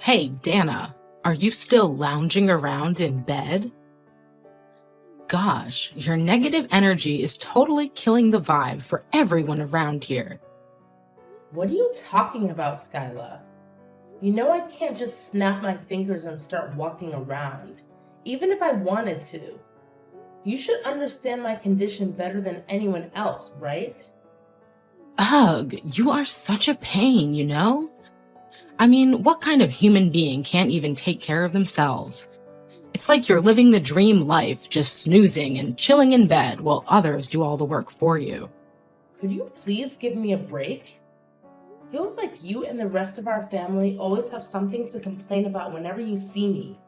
Hey, Dana, are you still lounging around in bed? Gosh, your negative energy is totally killing the vibe for everyone around here. What are you talking about, Skyla? You know I can't just snap my fingers and start walking around, even if I wanted to. You should understand my condition better than anyone else, right? Ugh, you are such a pain, you know? I mean, what kind of human being can't even take care of themselves? It's like you're living the dream life, just snoozing and chilling in bed while others do all the work for you. Could you please give me a break? Feels like you and the rest of our family always have something to complain about whenever you see me.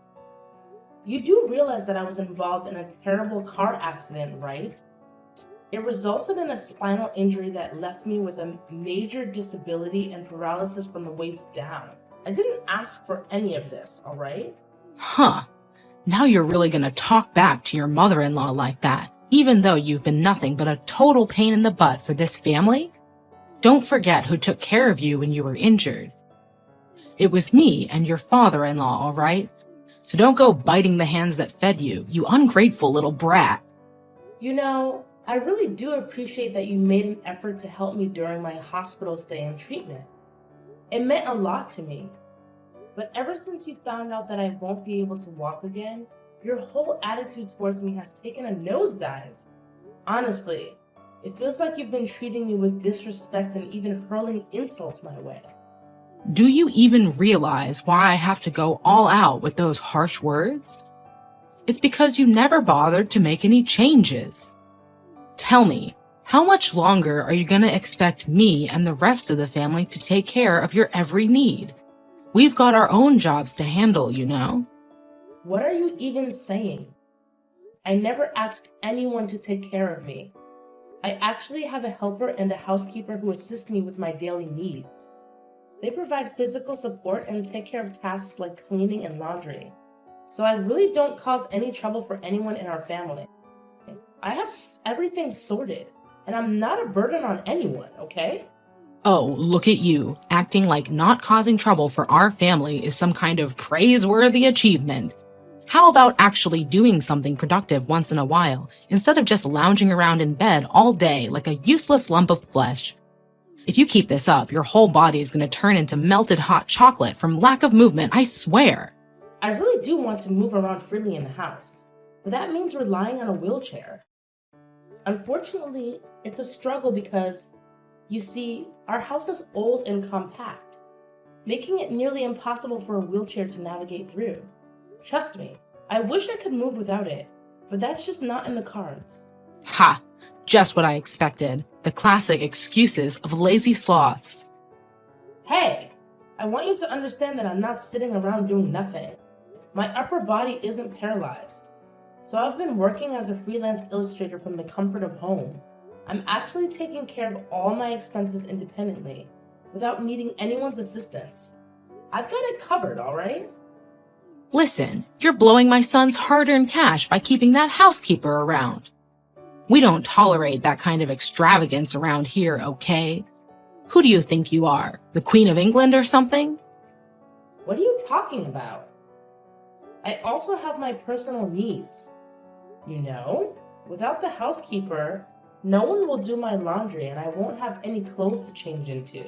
You do realize that I was involved in a terrible car accident, right? It resulted in a spinal injury that left me with a major disability and paralysis from the waist down. I didn't ask for any of this, alright? Huh, now you're really gonna talk back to your mother-in-law like that, even though you've been nothing but a total pain in the butt for this family? Don't forget who took care of you when you were injured. It was me and your father-in-law, all right? So don't go biting the hands that fed you, you ungrateful little brat. You know, I really do appreciate that you made an effort to help me during my hospital stay and treatment. It meant a lot to me. But ever since you found out that I won't be able to walk again, your whole attitude towards me has taken a nosedive. Honestly, it feels like you've been treating me with disrespect and even hurling insults my way. Do you even realize why I have to go all out with those harsh words? It's because you never bothered to make any changes. Tell me, how much longer are you going to expect me and the rest of the family to take care of your every need? We've got our own jobs to handle, you know? What are you even saying? I never asked anyone to take care of me. I actually have a helper and a housekeeper who assist me with my daily needs. They provide physical support and take care of tasks like cleaning and laundry. So I really don't cause any trouble for anyone in our family. I have everything sorted, and I'm not a burden on anyone, okay? Oh, look at you, acting like not causing trouble for our family is some kind of praiseworthy achievement. How about actually doing something productive once in a while, instead of just lounging around in bed all day like a useless lump of flesh? If you keep this up, your whole body is going to turn into melted hot chocolate from lack of movement, I swear. I really do want to move around freely in the house, but that means relying on a wheelchair. Unfortunately, it's a struggle because, you see, our house is old and compact, making it nearly impossible for a wheelchair to navigate through. Trust me, I wish I could move without it, but that's just not in the cards. Ha! Just what I expected. The classic excuses of lazy sloths. Hey, I want you to understand that I'm not sitting around doing nothing. My upper body isn't paralyzed. So I've been working as a freelance illustrator from the comfort of home. I'm actually taking care of all my expenses independently, without needing anyone's assistance. I've got it covered, alright? Listen, you're blowing my son's hard-earned cash by keeping that housekeeper around. We don't tolerate that kind of extravagance around here, okay? Who do you think you are, the Queen of England or something? What are you talking about? I also have my personal needs. You know, without the housekeeper, no one will do my laundry and I won't have any clothes to change into.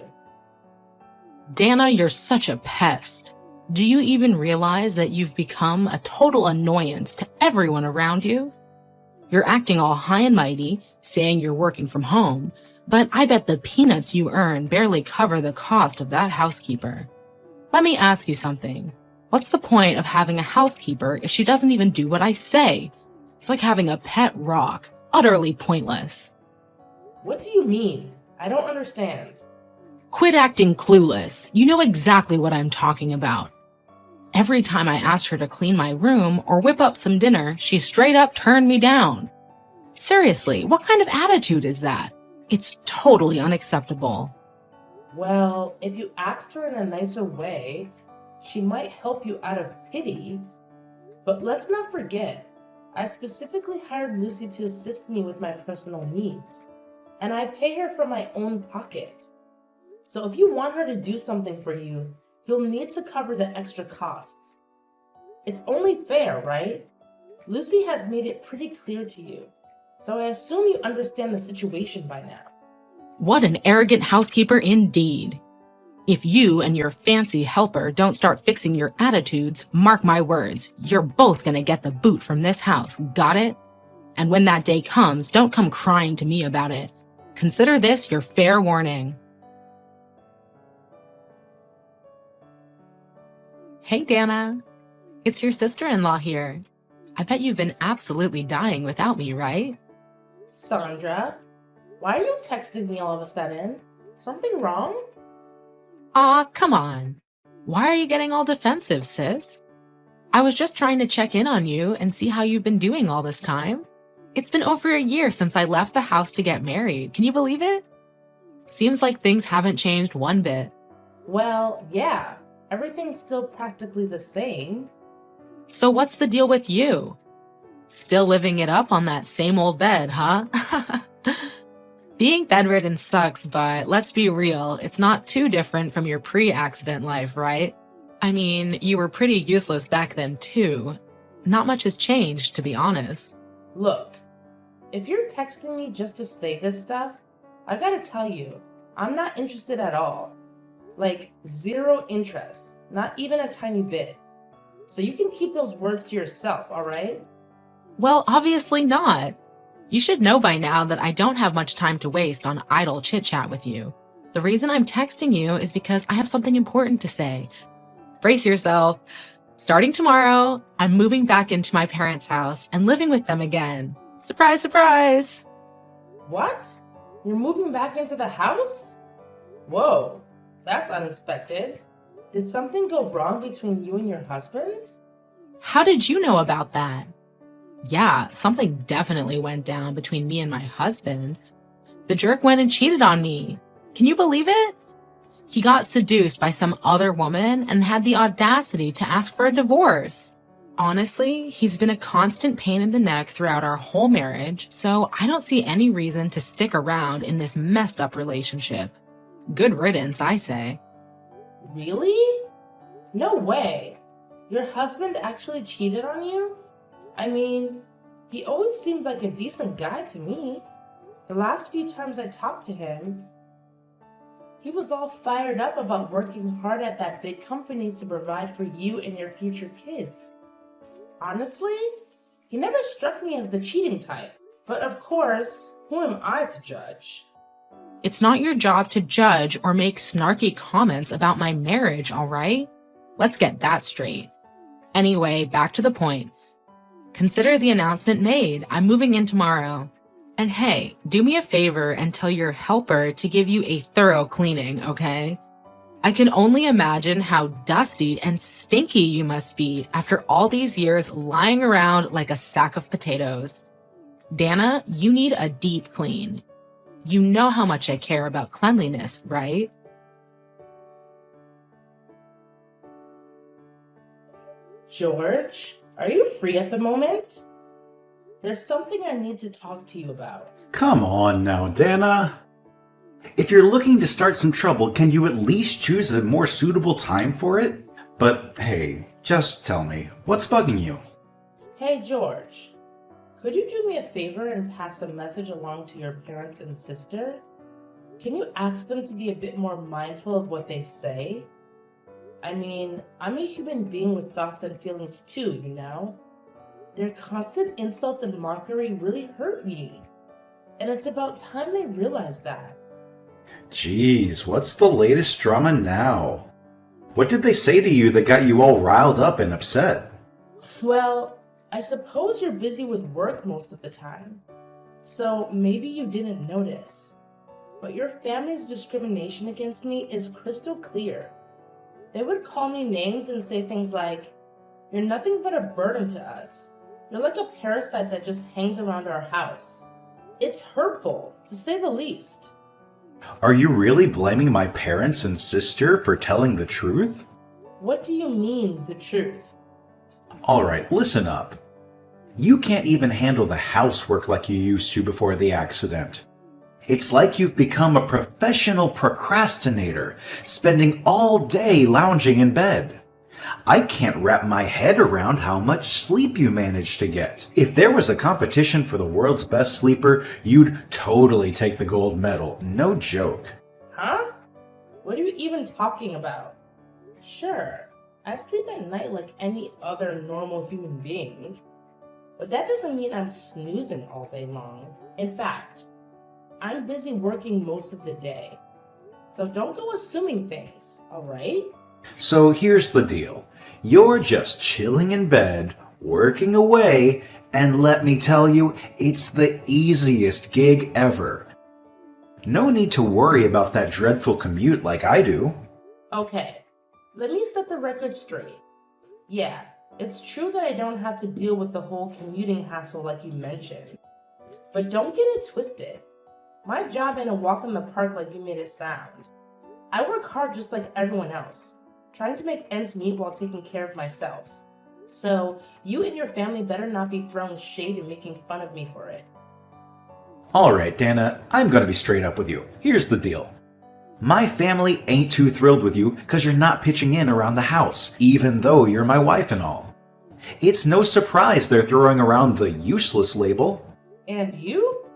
Dana, you're such a pest. Do you even realize that you've become a total annoyance to everyone around you? You're acting all high and mighty, saying you're working from home, but I bet the peanuts you earn barely cover the cost of that housekeeper. Let me ask you something. What's the point of having a housekeeper if she doesn't even do what I say? It's like having a pet rock, utterly pointless. What do you mean? I don't understand. Quit acting clueless. You know exactly what I'm talking about. Every time I asked her to clean my room or whip up some dinner, she straight up turned me down. Seriously, what kind of attitude is that? It's totally unacceptable. Well, if you asked her in a nicer way, she might help you out of pity. But let's not forget, I specifically hired Lucy to assist me with my personal needs, and I pay her from my own pocket. So if you want her to do something for you, you'll need to cover the extra costs. It's only fair, right? Lucy has made it pretty clear to you, so I assume you understand the situation by now. What an arrogant housekeeper indeed. If you and your fancy helper don't start fixing your attitudes, mark my words, you're both gonna get the boot from this house, got it? And when that day comes, don't come crying to me about it. Consider this your fair warning. Hey, Dana. It's your sister-in-law here. I bet you've been absolutely dying without me, right? Sandra, why are you texting me all of a sudden? Something wrong? Aw, come on. Why are you getting all defensive, sis? I was just trying to check in on you and see how you've been doing all this time. It's been over a year since I left the house to get married. Can you believe it? Seems like things haven't changed one bit. Well, yeah, everything's still practically the same. So what's the deal with you? Still living it up on that same old bed, huh? Being bedridden sucks, but let's be real, it's not too different from your pre-accident life, right? I mean, you were pretty useless back then too. Not much has changed, to be honest. Look, if you're texting me just to say this stuff, I gotta tell you, I'm not interested at all. Like, zero interest, not even a tiny bit. So you can keep those words to yourself, alright? Well, obviously not. You should know by now that I don't have much time to waste on idle chit-chat with you. The reason I'm texting you is because I have something important to say. Brace yourself. Starting tomorrow, I'm moving back into my parents' house and living with them again. Surprise, surprise! What? You're moving back into the house? Whoa, that's unexpected. Did something go wrong between you and your husband? How did you know about that? Yeah, something definitely went down between me and my husband. The jerk went and cheated on me. Can you believe it? He got seduced by some other woman and had the audacity to ask for a divorce. Honestly, he's been a constant pain in the neck throughout our whole marriage, so I don't see any reason to stick around in this messed up relationship. Good riddance, I say. Really? No way. Your husband actually cheated on you? I mean, he always seemed like a decent guy to me. The last few times I talked to him, he was all fired up about working hard at that big company to provide for you and your future kids. Honestly, he never struck me as the cheating type. But of course, who am I to judge? It's not your job to judge or make snarky comments about my marriage, all right? Let's get that straight. Anyway, back to the point. Consider the announcement made. I'm moving in tomorrow. And hey, do me a favor and tell your helper to give you a thorough cleaning, okay? I can only imagine how dusty and stinky you must be after all these years lying around like a sack of potatoes. Dana, you need a deep clean. You know how much I care about cleanliness, right? George, are you free at the moment? There's something I need to talk to you about. Come on now, Dana. If you're looking to start some trouble, can you at least choose a more suitable time for it? But hey, just tell me, what's bugging you? Hey, George, could you do me a favor and pass a message along to your parents and sister? Can you ask them to be a bit more mindful of what they say? I mean, I'm a human being with thoughts and feelings too, you know? Their constant insults and mockery really hurt me. And it's about time they realize that. Jeez, what's the latest drama now? What did they say to you that got you all riled up and upset? Well, I suppose you're busy with work most of the time, so maybe you didn't notice. But your family's discrimination against me is crystal clear. They would call me names and say things like, "You're nothing but a burden to us. You're like a parasite that just hangs around our house." It's hurtful, to say the least. Are you really blaming my parents and sister for telling the truth? What do you mean, the truth? Alright, listen up. You can't even handle the housework like you used to before the accident. It's like you've become a professional procrastinator, spending all day lounging in bed. I can't wrap my head around how much sleep you manage to get. If there was a competition for the world's best sleeper, you'd totally take the gold medal. No joke. Huh? What are you even talking about? Sure, I sleep at night like any other normal human being, but that doesn't mean I'm snoozing all day long. In fact, I'm busy working most of the day. So don't go assuming things, alright? So here's the deal. You're just chilling in bed, working away, and let me tell you, it's the easiest gig ever. No need to worry about that dreadful commute like I do. Okay, let me set the record straight. Yeah, it's true that I don't have to deal with the whole commuting hassle like you mentioned. But don't get it twisted. My job ain't a walk in the park like you made it sound. I work hard just like everyone else, trying to make ends meet while taking care of myself. So, you and your family better not be throwing shade and making fun of me for it. Alright, Dana, I'm gonna be straight up with you. Here's the deal. My family ain't too thrilled with you because you're not pitching in around the house, even though you're my wife and all. It's no surprise they're throwing around the useless label. And you?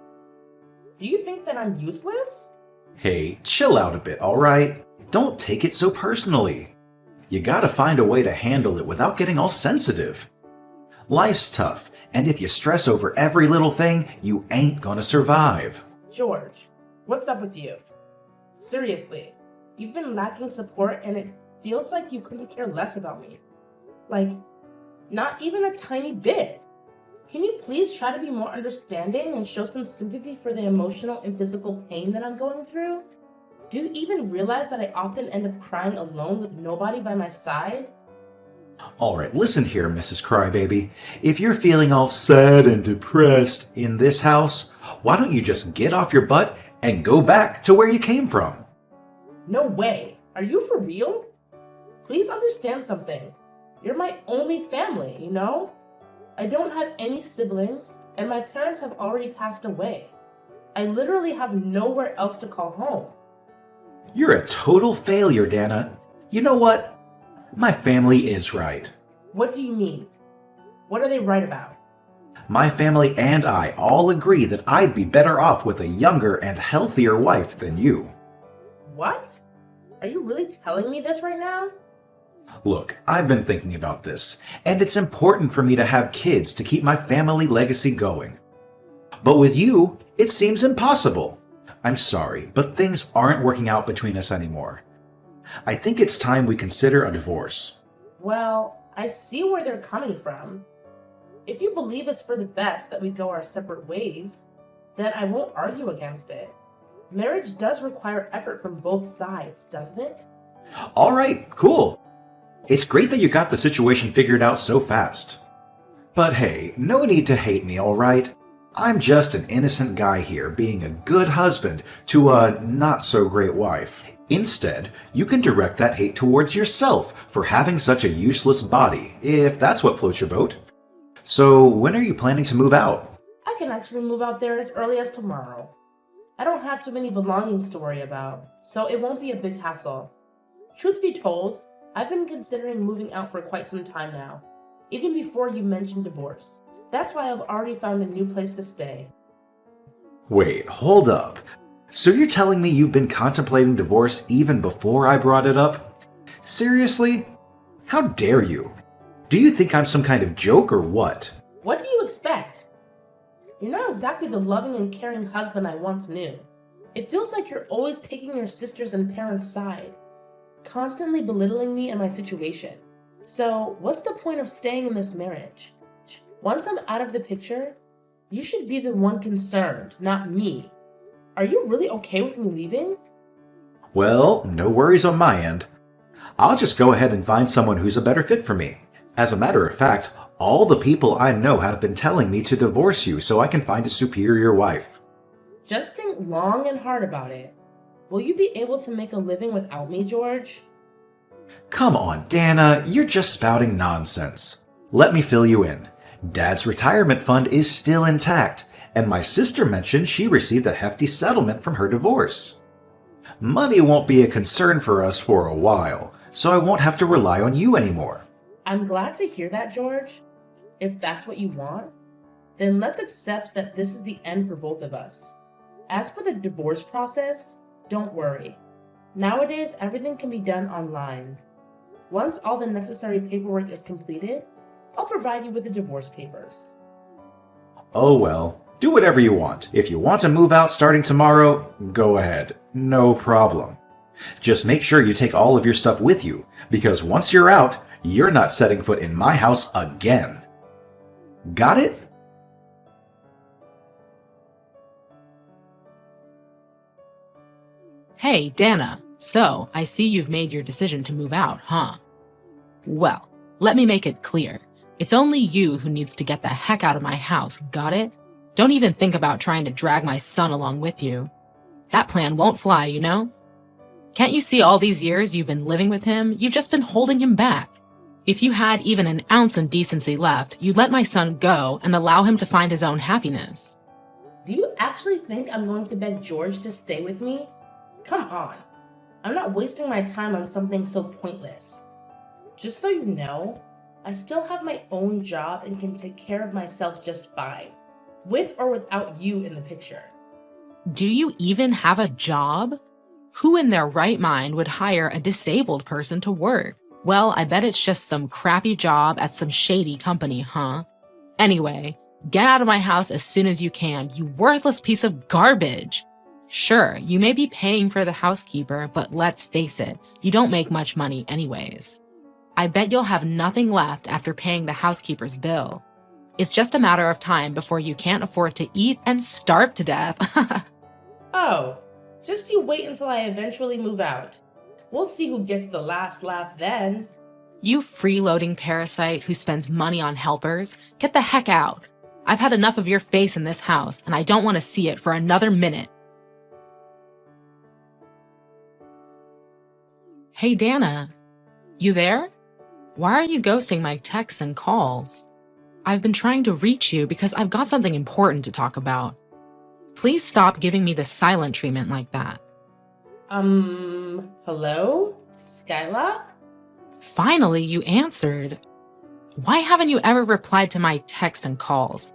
Do you think that I'm useless? Hey, chill out a bit, alright? Don't take it so personally. You gotta find a way to handle it without getting all sensitive. Life's tough, and if you stress over every little thing, you ain't gonna survive. George, what's up with you? Seriously, you've been lacking support and it feels like you couldn't care less about me. Like, not even a tiny bit. Can you please try to be more understanding and show some sympathy for the emotional and physical pain that I'm going through? Do you even realize that I often end up crying alone with nobody by my side? Alright, listen here, Mrs. Crybaby. If you're feeling all sad and depressed in this house, why don't you just get off your butt and go back to where you came from? No way. Are you for real? Please understand something. You're my only family, you know? I don't have any siblings, and my parents have already passed away. I literally have nowhere else to call home. You're a total failure, Dana. You know what? My family is right. What do you mean? What are they right about? My family and I all agree that I'd be better off with a younger and healthier wife than you. What? Are you really telling me this right now? Look, I've been thinking about this, and it's important for me to have kids to keep my family legacy going. But with you, it seems impossible. I'm sorry, but things aren't working out between us anymore. I think it's time we consider a divorce. Well, I see where they're coming from. If you believe it's for the best that we go our separate ways, then I won't argue against it. Marriage does require effort from both sides, doesn't it? Alright, cool. It's great that you got the situation figured out so fast. But hey, no need to hate me, alright? I'm just an innocent guy here being a good husband to a not-so-great wife. Instead, you can direct that hate towards yourself for having such a useless body, if that's what floats your boat. So, when are you planning to move out? I can actually move out there as early as tomorrow. I don't have too many belongings to worry about, so it won't be a big hassle. Truth be told, I've been considering moving out for quite some time now, even before you mentioned divorce. That's why I've already found a new place to stay. Wait, hold up. So you're telling me you've been contemplating divorce even before I brought it up? Seriously? How dare you? Do you think I'm some kind of joke or what? What do you expect? You're not exactly the loving and caring husband I once knew. It feels like you're always taking your sister's and parents' side, constantly belittling me and my situation. So, what's the point of staying in this marriage? Once I'm out of the picture, you should be the one concerned, not me. Are you really okay with me leaving? Well, no worries on my end. I'll just go ahead and find someone who's a better fit for me. As a matter of fact, all the people I know have been telling me to divorce you so I can find a superior wife. Just think long and hard about it. Will you be able to make a living without me, George? Come on, Dana, you're just spouting nonsense. Let me fill you in. Dad's retirement fund is still intact, And my sister mentioned she received a hefty settlement from her divorce. Money won't be a concern for us for a while, so I won't have to rely on you anymore. I'm glad to hear that, George. If that's what you want, then let's accept that this is the end for both of us. As for the divorce process, don't worry. Nowadays, everything can be done online. Once all the necessary paperwork is completed, I'll provide you with the divorce papers. Oh well, do whatever you want. If you want to move out starting tomorrow, go ahead. No problem. Just make sure you take all of your stuff with you, because once you're out, you're not setting foot in my house again. Got it? Hey, Dana, so I see you've made your decision to move out, huh? Well, let me make it clear. It's only you who needs to get the heck out of my house, got it? Don't even think about trying to drag my son along with you. That plan won't fly, you know? Can't you see all these years you've been living with him? You've just been holding him back. If you had even an ounce of decency left, you'd let my son go and allow him to find his own happiness. Do you actually think I'm going to beg George to stay with me? Come on. I'm not wasting my time on something so pointless. Just so you know, I still have my own job and can take care of myself just fine, with or without you in the picture. Do you even have a job? Who in their right mind would hire a disabled person to work? Well, I bet it's just some crappy job at some shady company, huh? Anyway, get out of my house as soon as you can, you worthless piece of garbage. Sure, you may be paying for the housekeeper, but let's face it, you don't make much money anyways. I bet you'll have nothing left after paying the housekeeper's bill. It's just a matter of time before you can't afford to eat and starve to death. Oh, just you wait until I eventually move out. We'll see who gets the last laugh then. You freeloading parasite who spends money on helpers, get the heck out. I've had enough of your face in this house, and I don't want to see it for another minute. Hey, Dana, you there? Why are you ghosting my texts and calls? I've been trying to reach you because I've got something important to talk about. Please stop giving me the silent treatment like that. Hello? Skyla? Finally, you answered. Why haven't you ever replied to my text and calls?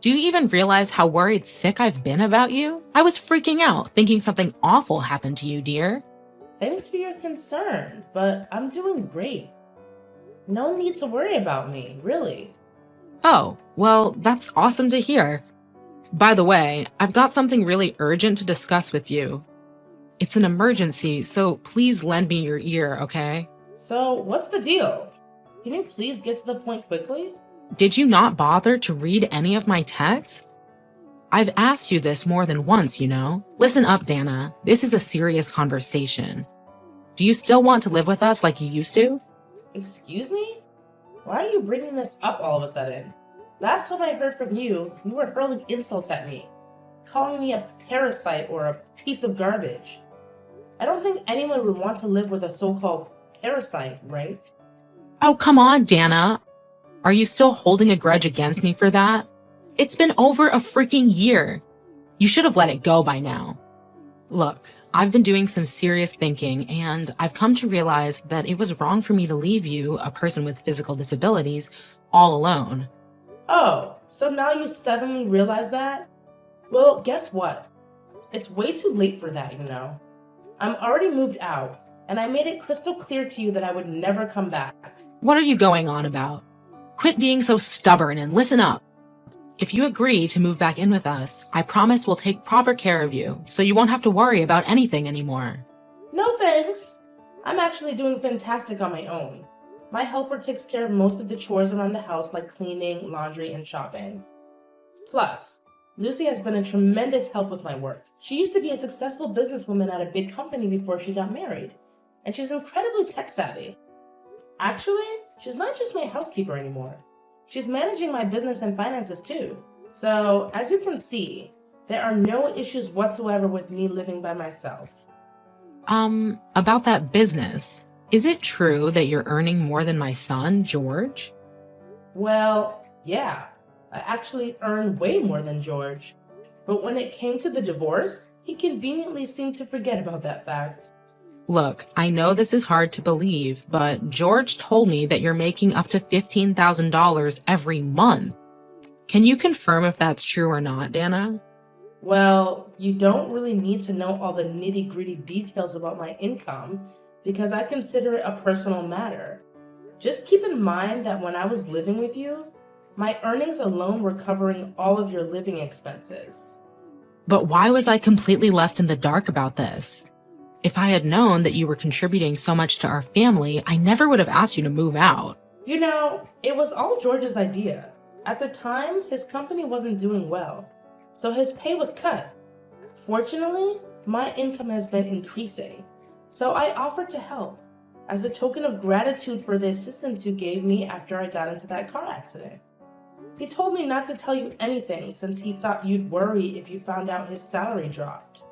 Do you even realize how worried sick I've been about you? I was freaking out, thinking something awful happened to you, dear. Thanks for your concern, but I'm doing great. No need to worry about me, really. Oh, well, that's awesome to hear. By the way, I've got something really urgent to discuss with you. It's an emergency, so please lend me your ear, okay? So, what's the deal? Can you please get to the point quickly? Did you not bother to read any of my text? I've asked you this more than once, you know. Listen up, Dana. This is a serious conversation. Do you still want to live with us like you used to? Excuse me? Why are you bringing this up all of a sudden? Last time I heard from you, you were hurling insults at me, calling me a parasite or a piece of garbage. I don't think anyone would want to live with a so-called parasite, right? Oh, come on, Dana. Are you still holding a grudge against me for that? It's been over a freaking year. You should have let it go by now. Look, I've been doing some serious thinking, and I've come to realize that it was wrong for me to leave you, a person with physical disabilities, all alone. Oh, so now you suddenly realize that? Well, guess what? It's way too late for that, you know. I'm already moved out, and I made it crystal clear to you that I would never come back. What are you going on about? Quit being so stubborn and listen up. If you agree to move back in with us, I promise we'll take proper care of you, so you won't have to worry about anything anymore. No thanks. I'm actually doing fantastic on my own. My helper takes care of most of the chores around the house like cleaning, laundry, and shopping. Plus, Lucy has been a tremendous help with my work. She used to be a successful businesswoman at a big company before she got married, and she's incredibly tech-savvy. Actually, she's not just my housekeeper anymore. She's managing my business and finances too. So, as you can see, there are no issues whatsoever with me living by myself. About that business, is it true that you're earning more than my son, George? Well, yeah. I actually earn way more than George. But when it came to the divorce, he conveniently seemed to forget about that fact. Look, I know this is hard to believe, but George told me that you're making up to $15,000 every month. Can you confirm if that's true or not, Dana? Well, you don't really need to know all the nitty-gritty details about my income because I consider it a personal matter. Just keep in mind that when I was living with you, my earnings alone were covering all of your living expenses. But why was I completely left in the dark about this? If I had known that you were contributing so much to our family, I never would have asked you to move out. You know, it was all George's idea. At the time, his company wasn't doing well, so his pay was cut. Fortunately, my income has been increasing, so I offered to help as a token of gratitude for the assistance you gave me after I got into that car accident. He told me not to tell you anything since he thought you'd worry if you found out his salary dropped.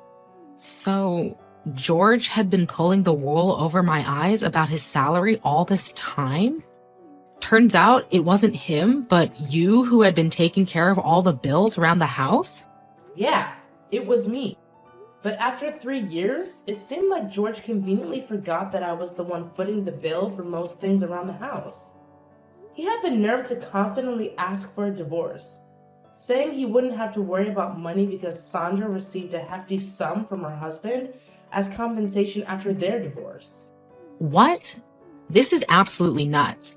So, George had been pulling the wool over my eyes about his salary all this time? Turns out it wasn't him, but you who had been taking care of all the bills around the house? Yeah, it was me. But after 3 years, it seemed like George conveniently forgot that I was the one footing the bill for most things around the house. He had the nerve to confidently ask for a divorce, saying he wouldn't have to worry about money because Sandra received a hefty sum from her husband as compensation after their divorce. What? This is absolutely nuts.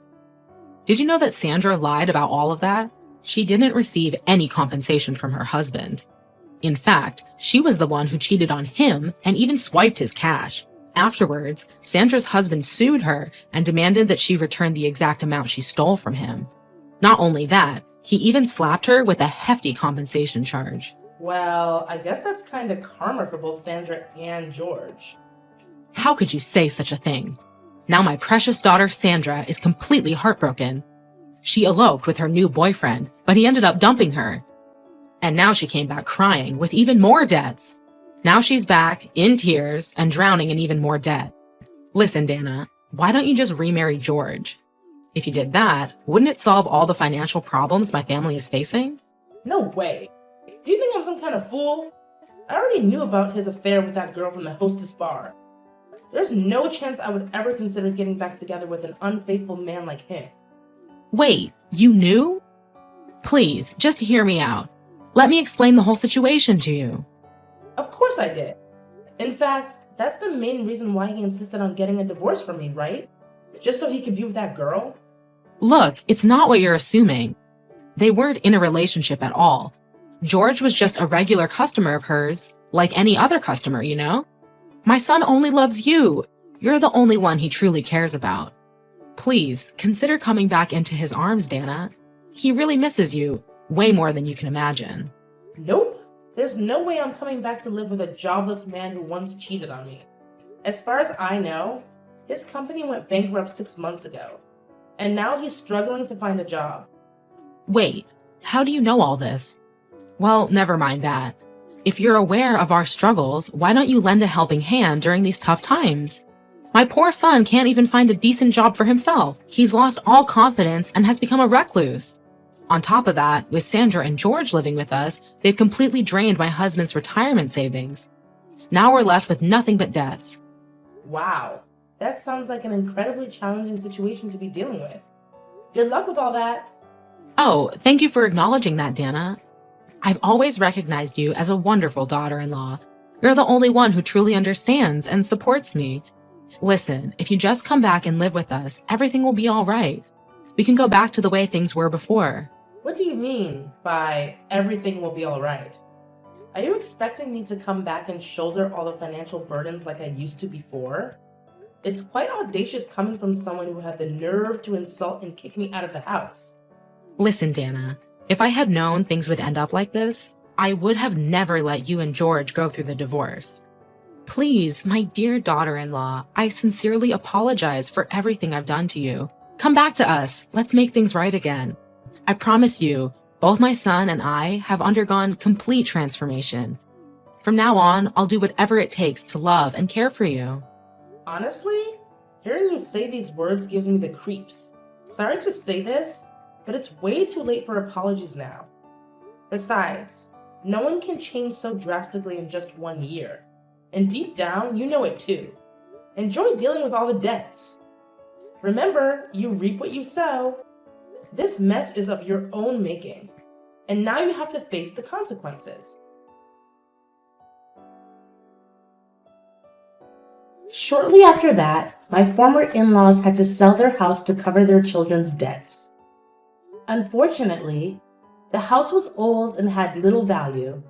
Did you know that Sandra lied about all of that? She didn't receive any compensation from her husband. In fact, she was the one who cheated on him and even swiped his cash. Afterwards, Sandra's husband sued her and demanded that she return the exact amount she stole from him. Not only that, he even slapped her with a hefty compensation charge. Well, I guess that's kind of karma for both Sandra and George. How could you say such a thing? Now my precious daughter Sandra is completely heartbroken. She eloped with her new boyfriend, but he ended up dumping her. And now she came back crying with even more debts. Now she's back in tears and drowning in even more debt. Listen, Dana, why don't you just remarry George? If you did that, wouldn't it solve all the financial problems my family is facing? No way. Do you think I'm some kind of fool? I already knew about his affair with that girl from the hostess bar. There's no chance I would ever consider getting back together with an unfaithful man like him. Wait, you knew? Please, just hear me out. Let me explain the whole situation to you. Of course I did. In fact, that's the main reason why he insisted on getting a divorce from me, right? Just so he could be with that girl? Look, it's not what you're assuming. They weren't in a relationship at all. George was just a regular customer of hers, like any other customer, you know? My son only loves you. You're the only one he truly cares about. Please, consider coming back into his arms, Dana. He really misses you, way more than you can imagine. Nope. There's no way I'm coming back to live with a jobless man who once cheated on me. As far as I know, his company went bankrupt 6 months ago, and now he's struggling to find a job. Wait, how do you know all this? Well, never mind that. If you're aware of our struggles, why don't you lend a helping hand during these tough times? My poor son can't even find a decent job for himself. He's lost all confidence and has become a recluse. On top of that, with Sandra and George living with us, they've completely drained my husband's retirement savings. Now we're left with nothing but debts. Wow, that sounds like an incredibly challenging situation to be dealing with. Good luck with all that. Oh, thank you for acknowledging that, Dana. I've always recognized you as a wonderful daughter-in-law. You're the only one who truly understands and supports me. Listen, if you just come back and live with us, everything will be all right. We can go back to the way things were before. What do you mean by everything will be all right? Are you expecting me to come back and shoulder all the financial burdens like I used to before? It's quite audacious coming from someone who had the nerve to insult and kick me out of the house. Listen, Dana, if I had known things would end up like this, I would have never let you and George go through the divorce. Please, my dear daughter-in-law, I sincerely apologize for everything I've done to you. Come back to us. Let's make things right again. I promise you, both my son and I have undergone complete transformation. From now on, I'll do whatever it takes to love and care for you. Honestly, hearing you say these words gives me the creeps. Sorry to say this, but it's way too late for apologies now. Besides, no one can change so drastically in just 1 year. And deep down, you know it too. Enjoy dealing with all the debts. Remember, you reap what you sow. This mess is of your own making, and now you have to face the consequences. Shortly after that, my former in-laws had to sell their house to cover their children's debts. Unfortunately, the house was old and had little value,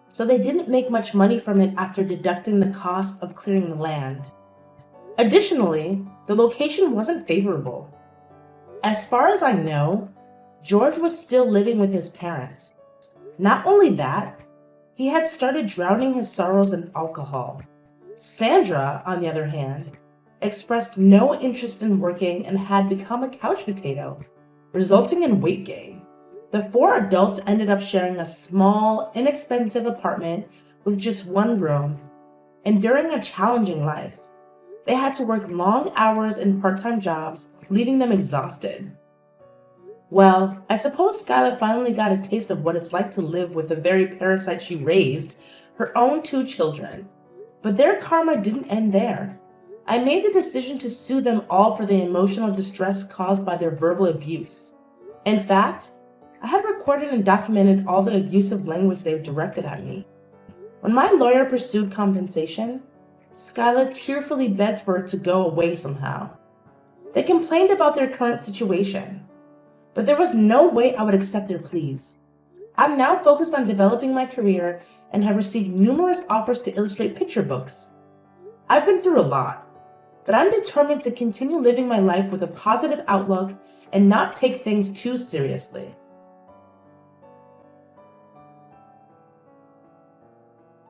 so they didn't make much money from it after deducting the cost of clearing the land. Additionally, the location wasn't favorable. As far as I know, George was still living with his parents. Not only that, he had started drowning his sorrows in alcohol. Sandra, on the other hand, expressed no interest in working and had become a couch potato, resulting in weight gain. The 4 adults ended up sharing a small, inexpensive apartment with just 1 room, and during a challenging life, they had to work long hours in part-time jobs, leaving them exhausted. Well, I suppose Skylar finally got a taste of what it's like to live with the very parasite she raised, her own 2 children. But their karma didn't end there. I made the decision to sue them all for the emotional distress caused by their verbal abuse. In fact, I had recorded and documented all the abusive language they directed at me. When my lawyer pursued compensation, Skyla tearfully begged for it to go away somehow. They complained about their current situation, but there was no way I would accept their pleas. I'm now focused on developing my career and have received numerous offers to illustrate picture books. I've been through a lot, but I'm determined to continue living my life with a positive outlook and not take things too seriously.